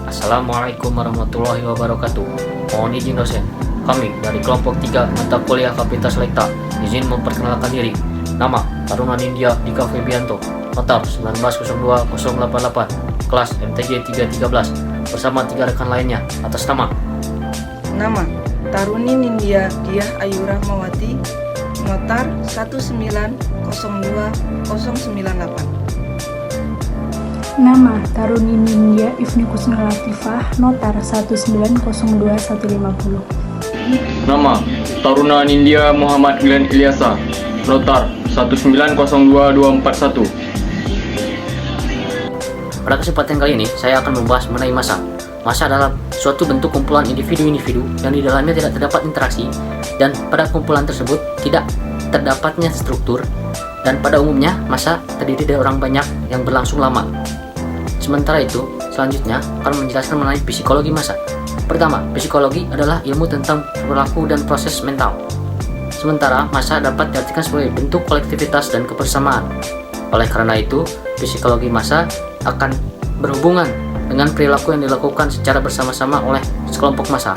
Assalamualaikum warahmatullahi wabarakatuh. Mohon izin dosen. Kami dari kelompok 3 mata kuliah Kapita Selekta izin memperkenalkan diri. Nama Taruna Nindya Dika Febianto, Notar 1902088, kelas MTG 313, bersama 3 rekan lainnya atas nama Nama Taruni Nindya Diah Ayu Rahmawati, Notar 1902098. Nama Taruni Nindya Ifni Kusnul Latifah, Notar 1902150. Nama Taruna Nindya Muhammad Glenn Ilyasa, Notar 1902241. Pada kesempatan kali ini, saya akan membahas mengenai massa. Massa adalah suatu bentuk kumpulan individu-individu yang di dalamnya tidak terdapat interaksi, dan pada kumpulan tersebut tidak terdapatnya struktur, dan pada umumnya massa terdiri dari orang banyak yang berlangsung lama. Sementara itu, selanjutnya akan menjelaskan mengenai psikologi massa. Pertama, psikologi adalah ilmu tentang perilaku dan proses mental. Sementara massa dapat diartikan sebagai bentuk kolektivitas dan kebersamaan. Oleh karena itu, psikologi massa akan berhubungan dengan perilaku yang dilakukan secara bersama-sama oleh sekelompok massa.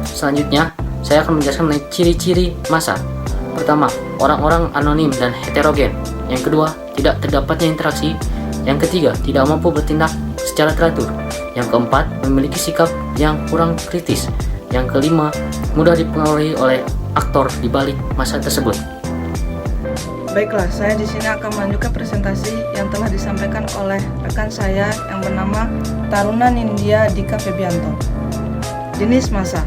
Selanjutnya, saya akan menjelaskan mengenai ciri-ciri massa. Pertama, orang-orang anonim dan heterogen. Yang kedua, tidak terdapatnya interaksi. Yang ketiga, tidak mampu bertindak secara teratur. Yang keempat, memiliki sikap yang kurang kritis. Yang kelima, mudah dipengaruhi oleh aktor di balik massa tersebut. Baiklah, saya di sini akan melanjutkan presentasi yang telah disampaikan oleh rekan saya yang bernama Taruna Nindya Dika Febianto. Jenis massa.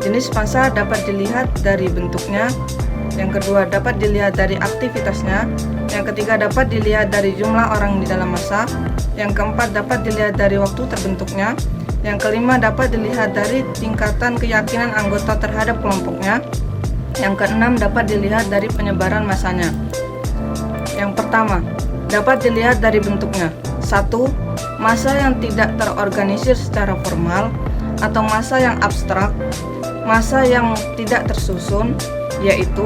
Jenis massa dapat dilihat dari bentuknya. Yang kedua, dapat dilihat dari aktivitasnya. Yang ketiga, dapat dilihat dari jumlah orang di dalam massa. Yang keempat, dapat dilihat dari waktu terbentuknya. Yang kelima, dapat dilihat dari tingkatan keyakinan anggota terhadap kelompoknya. Yang keenam, dapat dilihat dari penyebaran massanya. Yang pertama, dapat dilihat dari bentuknya. 1. Massa yang tidak terorganisir secara formal atau massa yang abstrak. Massa yang tidak tersusun, yaitu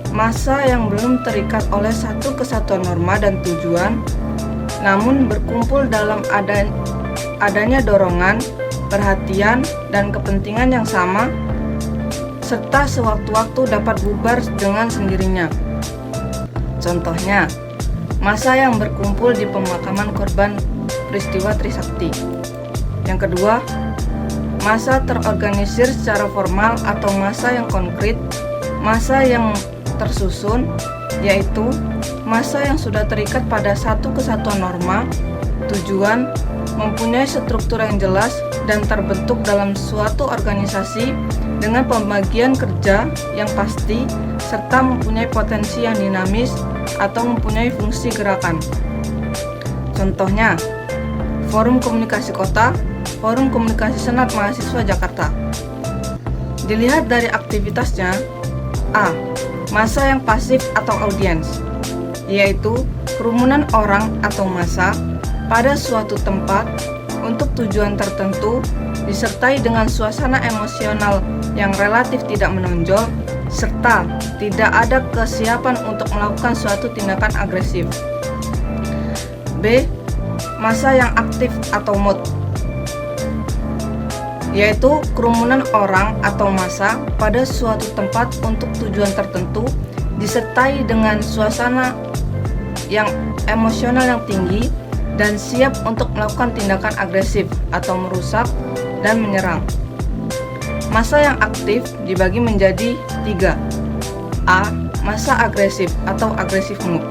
massa yang belum terikat oleh satu kesatuan norma dan tujuan, namun berkumpul dalam adanya dorongan, perhatian, dan kepentingan yang sama, serta sewaktu-waktu dapat bubar dengan sendirinya. Contohnya, massa yang berkumpul di pemakaman korban peristiwa Trisakti. Yang kedua, massa terorganisir secara formal atau massa yang konkret. Massa yang tersusun, yaitu massa yang sudah terikat pada satu kesatuan norma, tujuan, mempunyai struktur yang jelas, dan terbentuk dalam suatu organisasi dengan pembagian kerja yang pasti, serta mempunyai potensi yang dinamis atau mempunyai fungsi gerakan. Contohnya, Forum Komunikasi Kota, Forum Komunikasi Senat Mahasiswa Jakarta. Dilihat dari aktivitasnya, A. Massa yang pasif atau audiens, yaitu kerumunan orang atau massa pada suatu tempat untuk tujuan tertentu, disertai dengan suasana emosional yang relatif tidak menonjol, serta tidak ada kesiapan untuk melakukan suatu tindakan agresif. B. Massa yang aktif atau mood, yaitu kerumunan orang atau massa pada suatu tempat untuk tujuan tertentu, disertai dengan suasana yang emosional yang tinggi dan siap untuk melakukan tindakan agresif atau merusak dan menyerang. Massa yang aktif dibagi menjadi 3. A. Massa agresif atau agresif mood.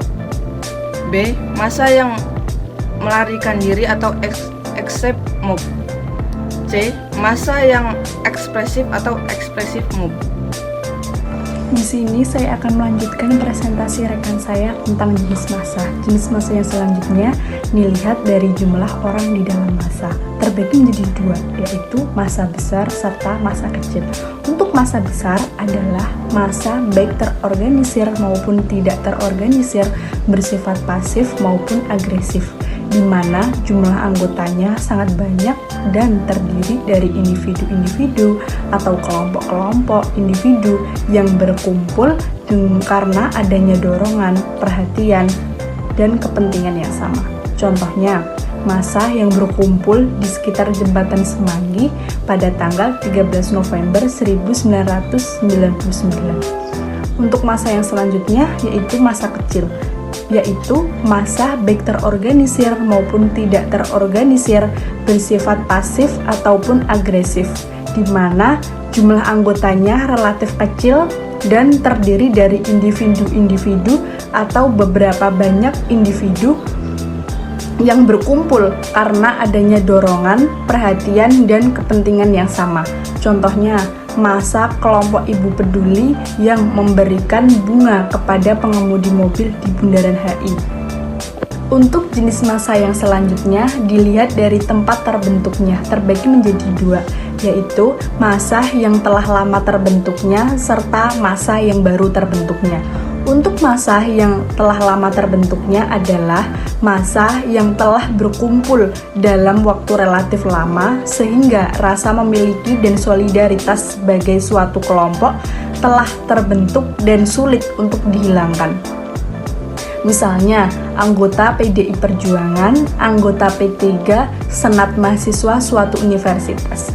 B. Massa yang melarikan diri atau escape mood. C. Massa yang ekspresif atau ekspresif mood. Di sini saya akan melanjutkan presentasi rekan saya tentang jenis massa. Jenis massa yang selanjutnya dilihat dari jumlah orang di dalam massa. Terbagi menjadi 2, yaitu massa besar serta massa kecil. Untuk massa besar adalah massa baik terorganisir maupun tidak terorganisir, bersifat pasif maupun agresif, di mana jumlah anggotanya sangat banyak dan terdiri dari individu-individu atau kelompok-kelompok individu yang berkumpul karena adanya dorongan, perhatian, dan kepentingan yang sama. Contohnya, massa yang berkumpul di sekitar jembatan Semanggi pada tanggal 13 November 1999. Untuk massa yang selanjutnya yaitu massa kecil, yaitu massa baik terorganisir maupun tidak terorganisir, bersifat pasif ataupun agresif, di mana jumlah anggotanya relatif kecil dan terdiri dari individu-individu atau beberapa banyak individu yang berkumpul karena adanya dorongan, perhatian, dan kepentingan yang sama. Contohnya, massa kelompok Ibu Peduli yang memberikan bunga kepada pengemudi mobil di Bundaran HI. Untuk jenis massa yang selanjutnya dilihat dari tempat terbentuknya, terbagi menjadi dua, yaitu massa yang telah lama terbentuknya serta massa yang baru terbentuknya. Untuk massa yang telah lama terbentuknya adalah massa yang telah berkumpul dalam waktu relatif lama sehingga rasa memiliki dan solidaritas sebagai suatu kelompok telah terbentuk dan sulit untuk dihilangkan. Misalnya, anggota PDI Perjuangan, anggota P3, senat mahasiswa suatu universitas.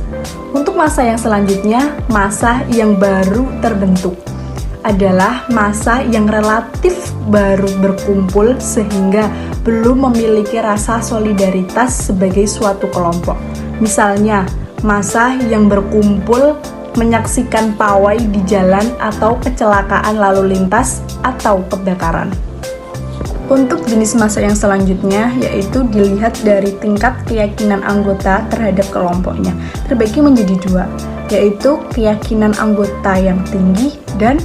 Untuk massa yang selanjutnya, massa yang baru terbentuk adalah massa yang relatif baru berkumpul sehingga belum memiliki rasa solidaritas sebagai suatu kelompok. Misalnya, massa yang berkumpul menyaksikan pawai di jalan atau kecelakaan lalu lintas atau kebakaran. Untuk jenis massa yang selanjutnya yaitu dilihat dari tingkat keyakinan anggota terhadap kelompoknya, terbagi menjadi dua, yaitu keyakinan anggota yang tinggi dan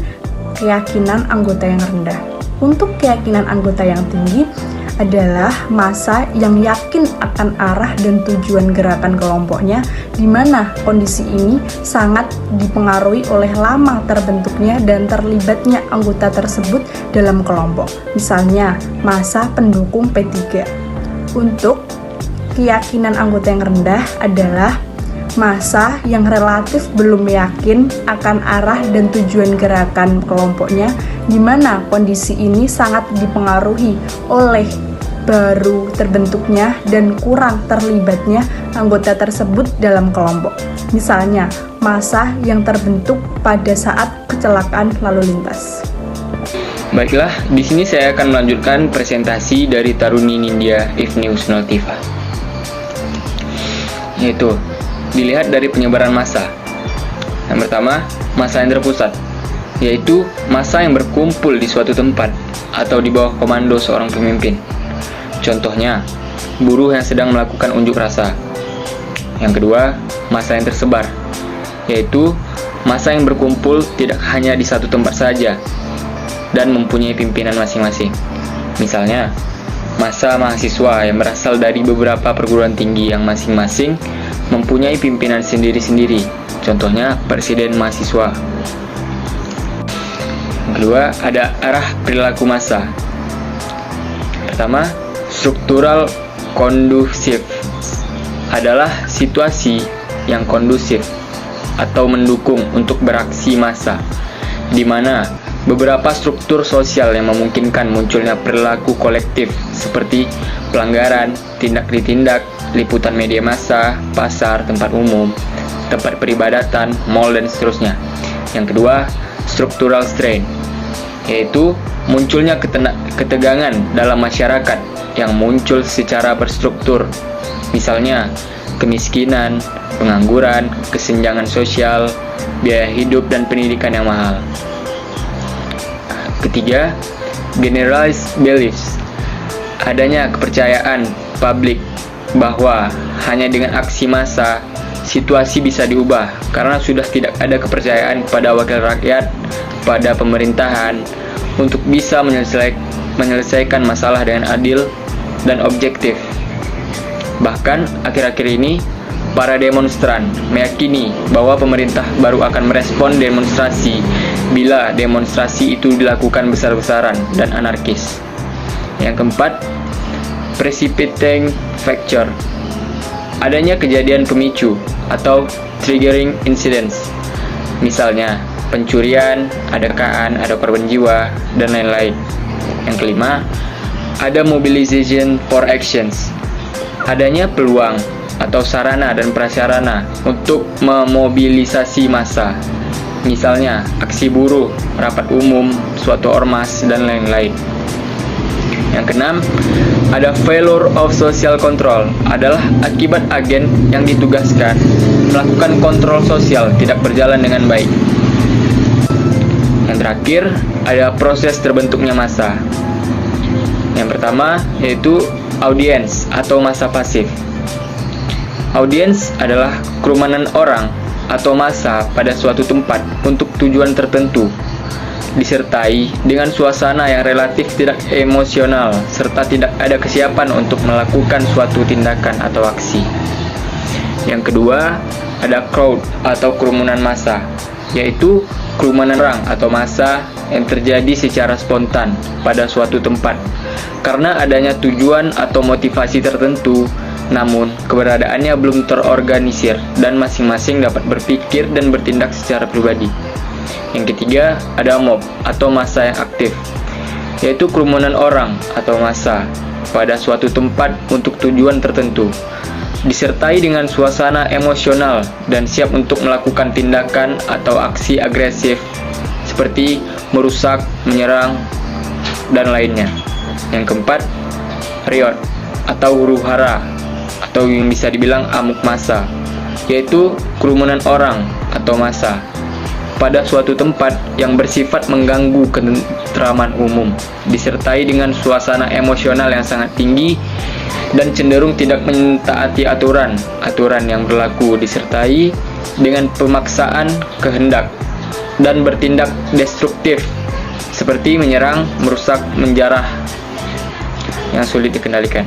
keyakinan anggota yang rendah. Untuk keyakinan anggota yang tinggi adalah massa yang yakin akan arah dan tujuan gerakan kelompoknya, di mana kondisi ini sangat dipengaruhi oleh lama terbentuknya dan terlibatnya anggota tersebut dalam kelompok. Misalnya, massa pendukung P3. Untuk keyakinan anggota yang rendah adalah massa yang relatif belum yakin akan arah dan tujuan gerakan kelompoknya, di mana kondisi ini sangat dipengaruhi oleh baru terbentuknya dan kurang terlibatnya anggota tersebut dalam kelompok. Misalnya, massa yang terbentuk pada saat kecelakaan lalu lintas. Baiklah, di sini saya akan melanjutkan presentasi dari Taruni Nindya Ifni Husnultifah. Yaitu dilihat dari penyebaran massa. Yang pertama, massa yang terpusat, yaitu massa yang berkumpul di suatu tempat atau di bawah komando seorang pemimpin. Contohnya, buruh yang sedang melakukan unjuk rasa. Yang kedua, massa yang tersebar, yaitu massa yang berkumpul tidak hanya di satu tempat saja dan mempunyai pimpinan masing-masing. Misalnya, massa mahasiswa yang berasal dari beberapa perguruan tinggi yang masing-masing mempunyai pimpinan sendiri-sendiri, contohnya presiden mahasiswa. Yang kedua, ada arah perilaku massa. Pertama, struktural kondusif adalah situasi yang kondusif atau mendukung untuk beraksi massa, di mana beberapa struktur sosial yang memungkinkan munculnya perilaku kolektif seperti pelanggaran, tindak ditindak, liputan media massa, pasar, tempat umum, tempat peribadatan, mal, dan seterusnya. Yang kedua, structural strain, yaitu munculnya ketegangan dalam masyarakat yang muncul secara berstruktur, misalnya kemiskinan, pengangguran, kesenjangan sosial, biaya hidup, dan pendidikan yang mahal. Ketiga, generalized beliefs, adanya kepercayaan publik bahwa hanya dengan aksi massa situasi bisa diubah karena sudah tidak ada kepercayaan pada wakil rakyat, pada pemerintahan untuk bisa menyelesaikan masalah dengan adil dan objektif. Bahkan akhir-akhir ini para demonstran meyakini bahwa pemerintah baru akan merespon demonstrasi bila demonstrasi itu dilakukan besar-besaran dan anarkis. Yang keempat, precipitating factor, adanya kejadian pemicu atau triggering incidents, misalnya pencurian, adakaan, ada korban jiwa, dan lain-lain. Yang kelima, ada mobilization for actions, adanya peluang atau sarana dan prasarana untuk memobilisasi massa. Misalnya, aksi buruh, rapat umum, suatu ormas, dan lain-lain. Yang keenam, ada failure of social control, adalah akibat agen yang ditugaskan melakukan kontrol sosial tidak berjalan dengan baik. Yang terakhir, ada proses terbentuknya massa. Yang pertama, yaitu audiens atau massa pasif. Audiens adalah kerumunan orang atau massa pada suatu tempat untuk tujuan tertentu, disertai dengan suasana yang relatif tidak emosional serta tidak ada kesiapan untuk melakukan suatu tindakan atau aksi. Yang kedua, ada crowd atau kerumunan massa, yaitu kerumunan orang atau massa yang terjadi secara spontan pada suatu tempat karena adanya tujuan atau motivasi tertentu, namun keberadaannya belum terorganisir dan masing-masing dapat berpikir dan bertindak secara pribadi. Yang ketiga, ada mob atau massa yang aktif, yaitu kerumunan orang atau massa pada suatu tempat untuk tujuan tertentu, disertai dengan suasana emosional dan siap untuk melakukan tindakan atau aksi agresif seperti merusak, menyerang, dan lainnya. Yang keempat, riot atau huru-hara atau yang bisa dibilang amuk massa, yaitu kerumunan orang atau massa pada suatu tempat yang bersifat mengganggu ketentraman umum, disertai dengan suasana emosional yang sangat tinggi dan cenderung tidak mentaati aturan yang berlaku, disertai dengan pemaksaan kehendak dan bertindak destruktif seperti menyerang, merusak, menjarah yang sulit dikendalikan.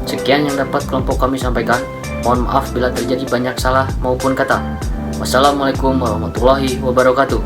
Sekian yang dapat kelompok kami sampaikan. Mohon maaf bila terjadi banyak salah maupun kata. Wassalamualaikum warahmatullahi wabarakatuh.